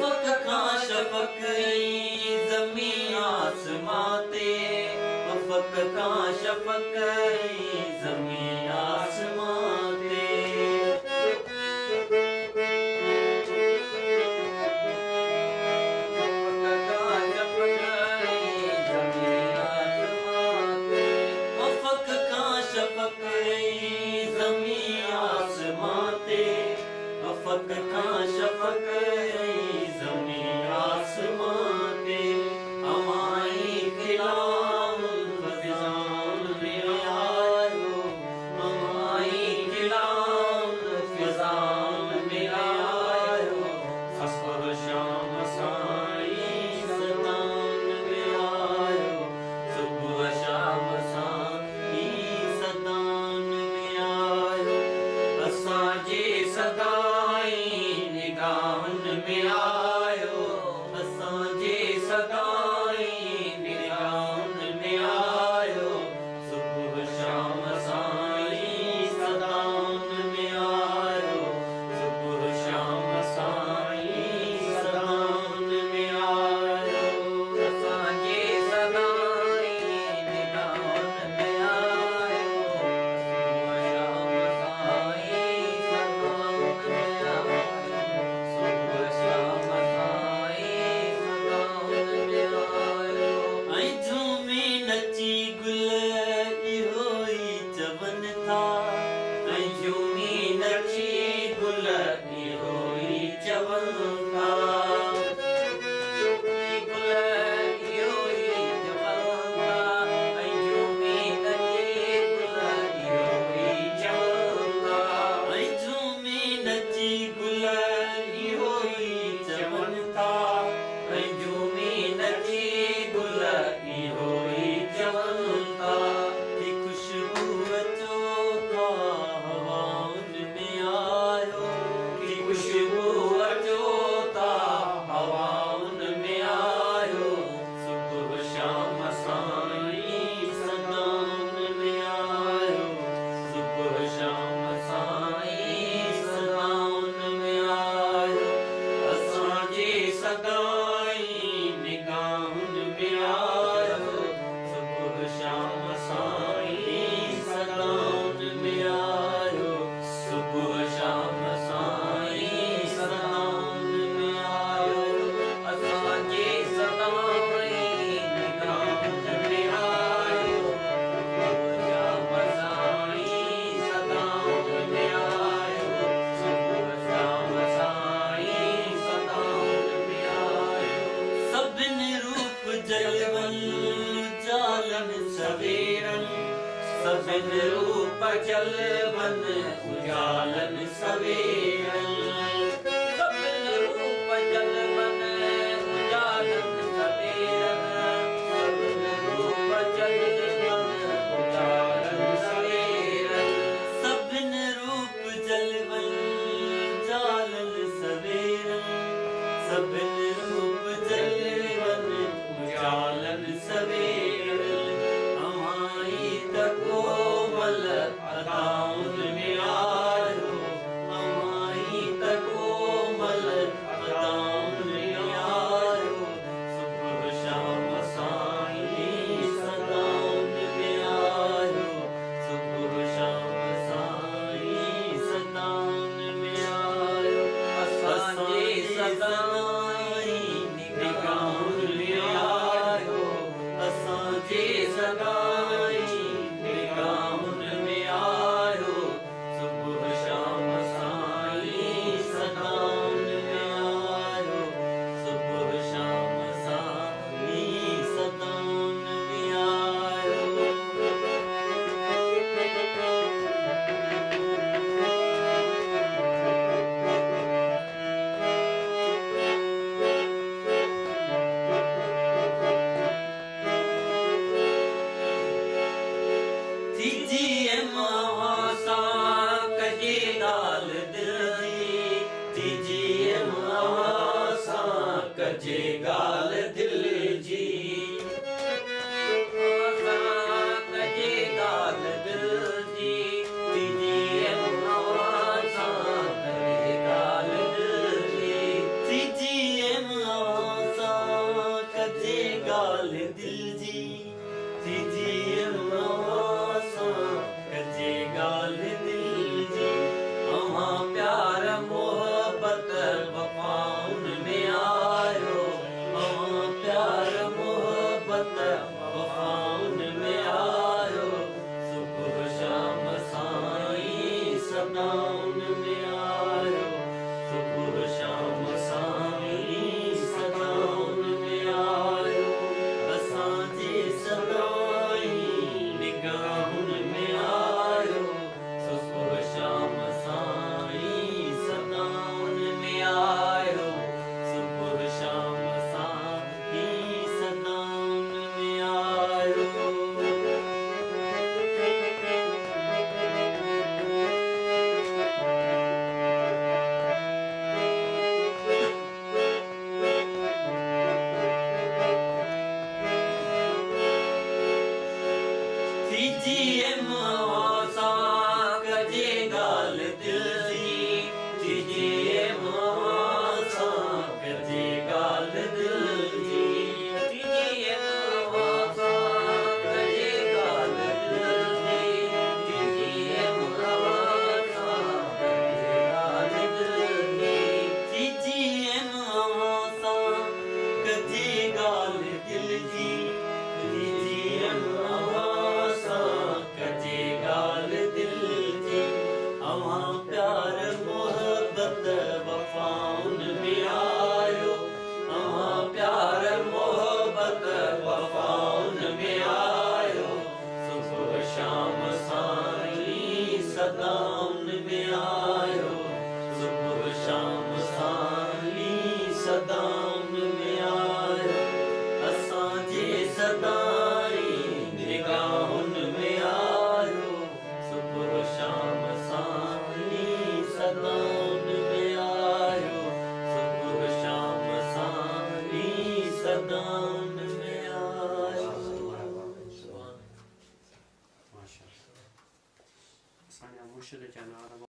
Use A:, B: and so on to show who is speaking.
A: Afak खां शफ़क़ ज़मीं आसमां ते अफ़क़ खां शफ़क़ ज़मीं आसमां ते अफ़क़ खां शफ़क़ ज़मीं आसमां ते अफ़क़ खां शफ़क़ ज़मीं आसमां ते हवाई खिलाउनि फ़िज़ाउनि में आयो हवाई खिलाउनि फ़िज़ाउनि में आयो सुबुह शाम साईं सदाउनि में आयो सुबुह शाम साईं सदाउनि में आयो असांजे सदाईं निगाहुनि में आयो असांजे सदाईं निगाहुनि में आयो सुबुह शाम साईं सदाउनि में आयो सुबुह शाम साईं सदाउनि में आयो असांजे सदाईं निगाहुनि में आयो सुबुह शाम साईं सदाउनि में आयो सुबुह शाम साईं सदाउनि में आयो ऐं झूमी नची गुल इहो ई चवनि था ऐं झूमी नची गुल इहो ई चवनि था गुल इहो ई चवनि था ऐं झूमी नची गुल इहो ई चवनि था ऐं झूमी नची गुल इहो ई चवनि था ऐं झूमी नची गुल इहो ई चवनि था कि ख़ुशबू अचो था हवाउनि में आयो कि ख़ुशबू अचो था हवाउनि में आयो सुबुह शाम साईं सदाउनि में आयो सुबुह शाम साईं सदाउनि में आयो असांजे सदाईं निगाहुनि में आयो सुबुह शाम साईं सदाउनि में आयो सुबुह शाम साईं सदाउनि में आयो असांजे सदाईं निगाहुनि में आयो सुबुह शाम साईं सदाउनि में आयो सुबुह शाम साईं सदाउनि में आयो सभिनी रूप जलवनि उजालनि सवेरनि सभिनी रूप जलवनि उजालनि सवेरनि सभिनी रूप जलवनि उजालनि सवेरनि सभिनी रूप जलवनि उजालनि सवेरनि सभिनी रूप जलवनि उजालनि सवेरनि सभिनी रूप जलवनि उजालनि सवेरनि हवाई त कोमल अदाउनि में आयो हवाई त कोमल अदाउनि में आयो सुबुह शाम साईं सदाउनि में आयो सुबुह शाम साईं सदाउनि में आयो असांजे सदाईं निगाहुनि में आयो असांजे सदाईं निगाहुनि में आयो सुबुह शाम साईं सदाउनि में आयो सुबुह शाम साईं सदाउनि में आयो कजे गाल दिल जी कजे गाल दिल जी तीजी कजे गाल दिल जी तीजी सां कजे ॻाल्हि दिलि जी अव्हां प्यार मोहबत वफ़ाउन में आयो अव्हां प्यार मोहबत वफ़ाउन में आयो सुबुह शाम साईं सदाउन में आयो सुबुह शाम साईं सदाउन में आयो असांजे सदाईं निगाहुन में आयो सुबुह शाम साईं सदाउन में आयो सुबुह शाम साईं सदाउन में आयो तीजिए मां सां कजे ॻाल्हि दिलि जी तीजिए मां सां कजे ॻाल्हि दिलि जी तीजिए मां सां कजे ॻाल्हि दिलि जी तीजिए मां सां कजे ॻाल्हि दिलि जी तीजिए मां सां कजे ॻाल्हि दिलि जी तीजिए मां सां कजे ॻाल्हि दिलि जी अव्हां प्यार मोहबत वफ़ाउन में आयो अव्हां प्यार मोहबत वफ़ाउन में आयो सुबुह शाम साईं सदाउन में आयो सुबुह शाम साईं सदाउन में आयो असांजे सदाईं निगाहुन में आयो सुबुह शाम साईं सदाउन में आयो सुबुह शाम साईं सदाउन में आयो
B: माशाअल्लाह असांजा मुर्शिद जा नाला